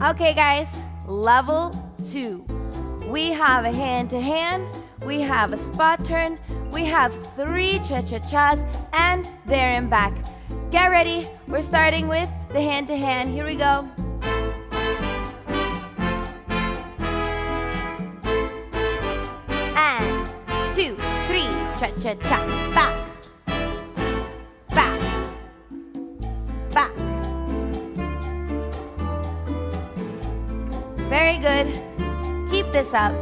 Okay, guys, level 2. We have a hand-to-hand, we have a spot turn, we have 3 cha-cha-chas, and there and back. Get ready. We're starting with the hand-to-hand. Here we go. And 2, 3, cha-cha-cha, back, back, back. Very good. Keep this up.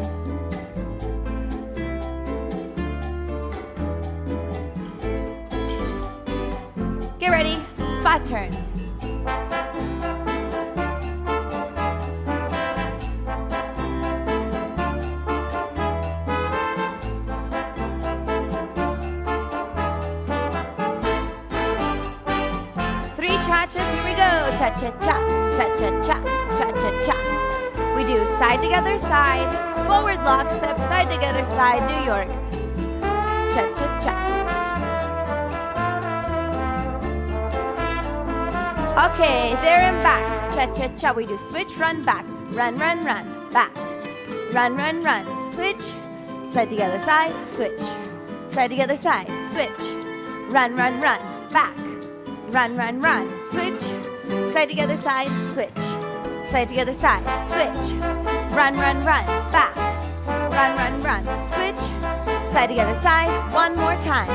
Get ready, spot turn. Three cha-chas, here we go. Cha-cha-cha, cha-cha-cha, cha-cha-cha. We do side together, side, forward lock step, side together, side, New York. Cha-cha-cha. Okay, there and back. Cha-cha-cha. We do switch, run, back. Run, run, run, back. Run, run, run. Switch. Side together, side, switch. Side together, side, switch. Run, run, run, back. Run, run, run, switch. Side together, side, switch. Side together, side, switch. Run, run, run, back. Run, run, run, switch. Side together, side. One more time.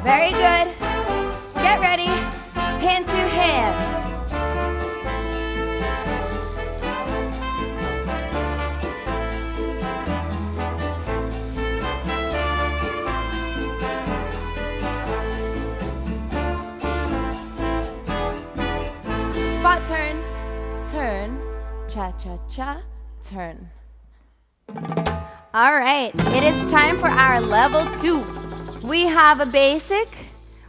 Very good. Get ready. Hand to hand. Spot turn, turn, cha-cha-cha, turn. All right, it is time for our level 2. We have a basic,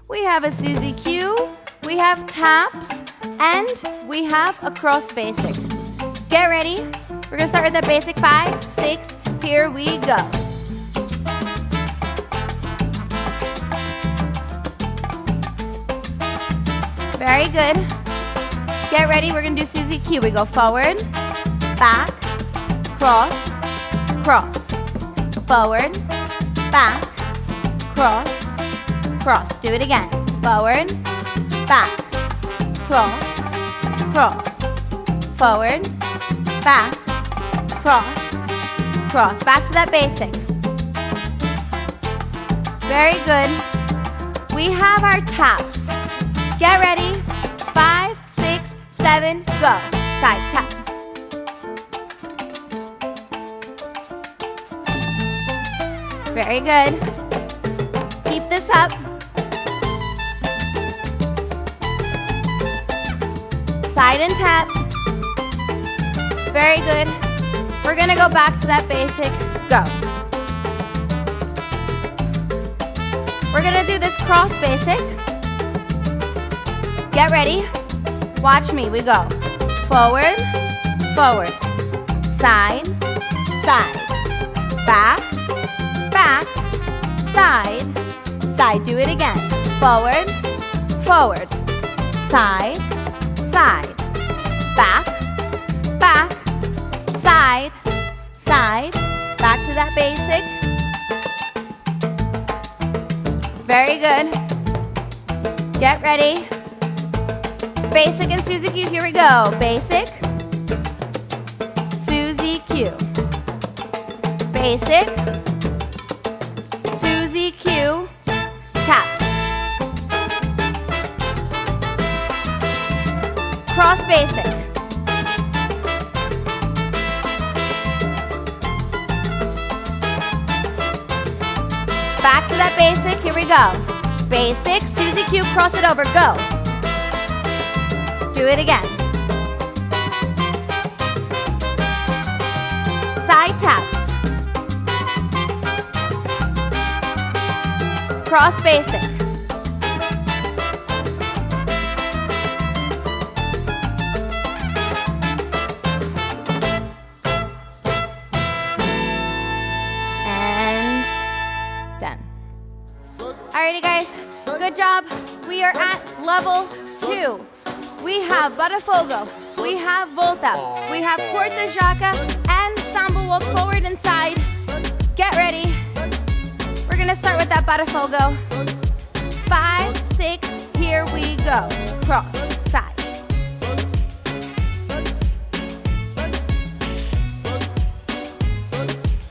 we have a Susie Q, we have taps, and we have a cross basic. Get ready. We're gonna start with the basic 5, 6. Here we go. Very good. Get ready. We're gonna do Susie Q. We go forward, back, cross, cross, forward, back, cross, cross. Do it again. Forward, back, cross, cross. Forward, back, cross, cross. Back to that basic. Very good. We have our taps. Get ready. 5, 6, 7, go. Side tap. Very good. Keep this up. Side and tap. Very good. We're gonna go back to that basic. Go. We're gonna do this cross basic. Get ready. Watch me. We go forward, forward, side, side, back, back, side, side. Do it again. Forward, forward, side, side, back, back, side, side. Back to that basic. Very good. Get ready. Basic and Susie Q. Here we go. Basic, Susie Q. Basic, Susie Q. Taps. Cross basic. Back to that basic. Here we go. Basic, Susie Q. Cross it over. Go. Do it again. Side taps. Cross basic. And done. Alrighty guys, good job. We are at level 2. We have Botafogo, we have Volta, we have Corta Jaca, and Samba walk forward and side. Get ready. We're gonna start with that Botafogo. 5, 6, here we go. Cross, side.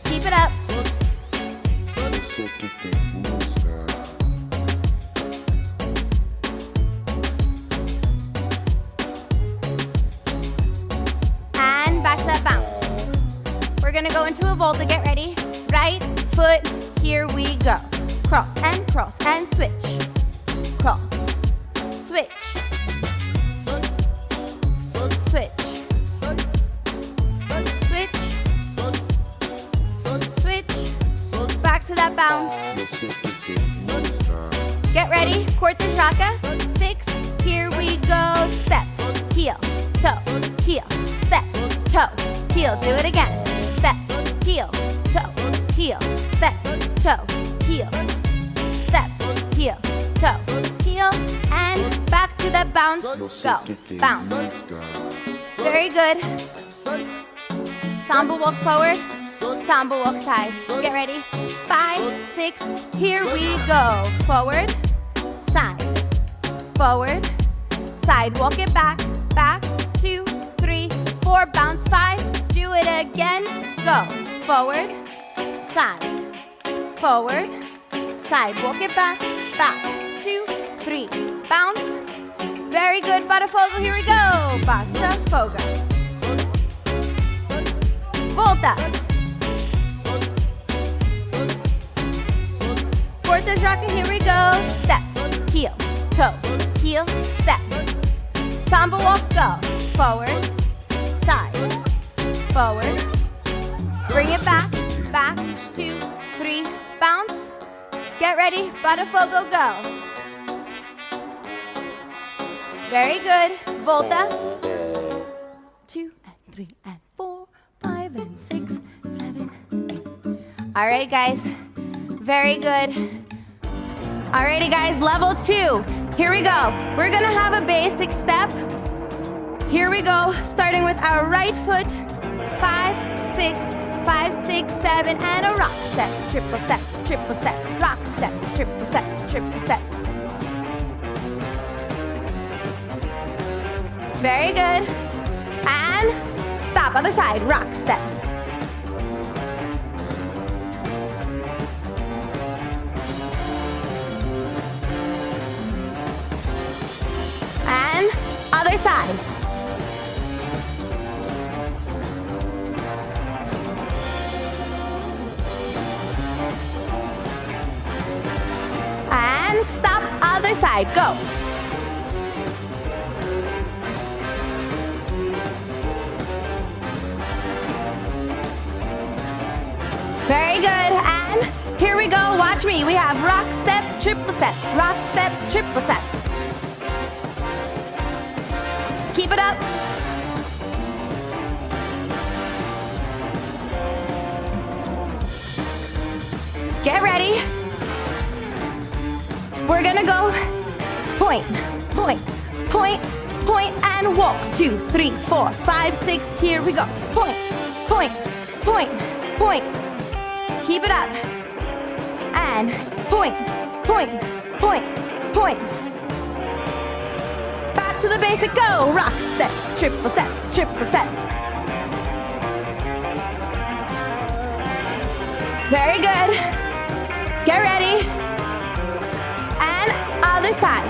Keep it up. And back to that bounce. We're gonna go into a Volta, get ready. Right foot, here we go. Cross and switch. Cross, switch. Switch. Switch. Switch. Back to that bounce. Get ready, Corta Jaca. 6, here we go. Step, heel, toe, heel, step, toe, heel. Do it again. Step, heel, toe, heel, step, toe, heel, step, heel, toe, heel, and back to the bounce. Go, bounce. Very good. Samba walk forward, Samba walk side. Get ready. 5, 6, here we go. Forward, side, forward, side. Walk it back, back, 2, 3, 4. Bounce 5. Do it again. Go. Forward, side, forward, side. Walk it back, back, 2, 3. Bounce. Very good. Botafogo. Here we go. Botafogo. Volta. Corta Jaca. Here we go. Step, heel, toe, heel, step. Samba walk. Go. Forward, side, forward. Bring it back, back, 2, 3. Bounce. Get ready. Botafogo. Go. Very good. Volta. 2 and 3 and 4, 5 and 6, 7, 8. All right, guys. Very good. Alrighty, guys. Level 2. Here we go. We're gonna have a basic step. Here we go. Starting with our right foot. 5, 6, 5, 6, 7, and a rock step, triple step, rock step, triple step, triple step. Very good. And stop, other side, rock step. And other side. And stop, other side, go. Very good, and here we go, watch me. We have rock step, triple step, rock step, triple step. Keep it up. Get ready. We're gonna go point, point, point, point, and walk. 2, 3, 4, 5, 6, here we go. Point, point, point, point. Keep it up. And point, point, point, point. Back to the basic, go. Rock step, triple step, triple step. Very good. Get ready. And other side.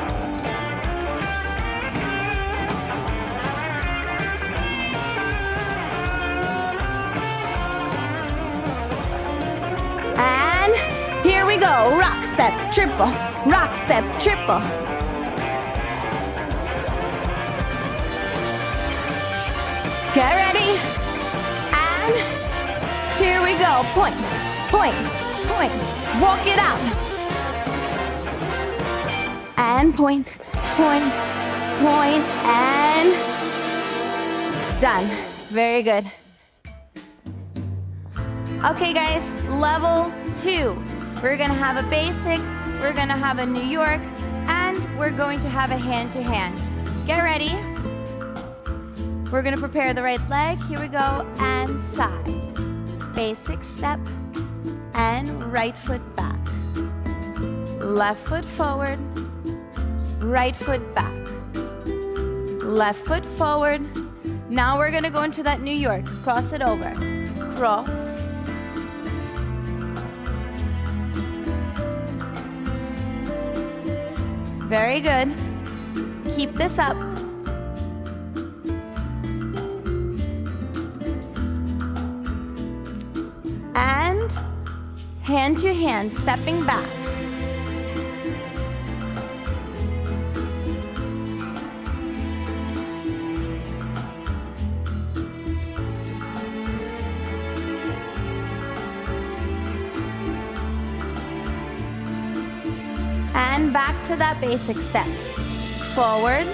And here we go. Rock step, triple. Rock step, triple. Get ready. And here we go. Point, point, point. Walk it out. And point, point, point, and done. Very good. Okay, guys, level 2. We're gonna have a basic, we're gonna have a New York, and we're going to have a hand-to-hand. Get ready. We're gonna prepare the right leg. Here we go, and side. Basic step, and right foot back. Left foot forward, right foot back. Left foot forward. Now we're gonna go into that New York. Cross it over. Cross. Very good. Keep this up. And hand to hand, stepping back. And back to that basic step. Forward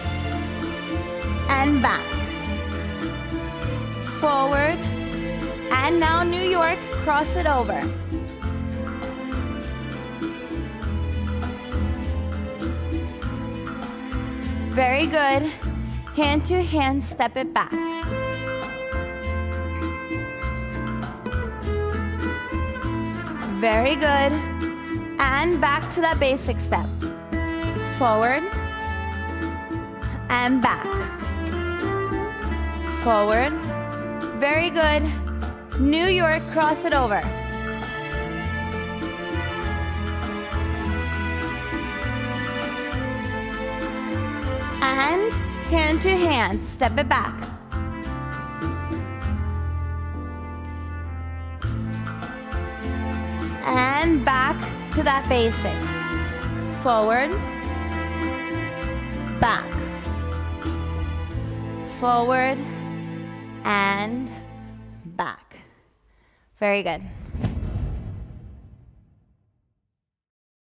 and back. Forward and now New York, cross it over. Very good. Hand to hand, step it back. Very good. And back to that basic step. Forward and back. Forward. Very good. New York, cross it over. And hand to hand, step it back. And back to that basic. Forward, back. Forward and back. Very good.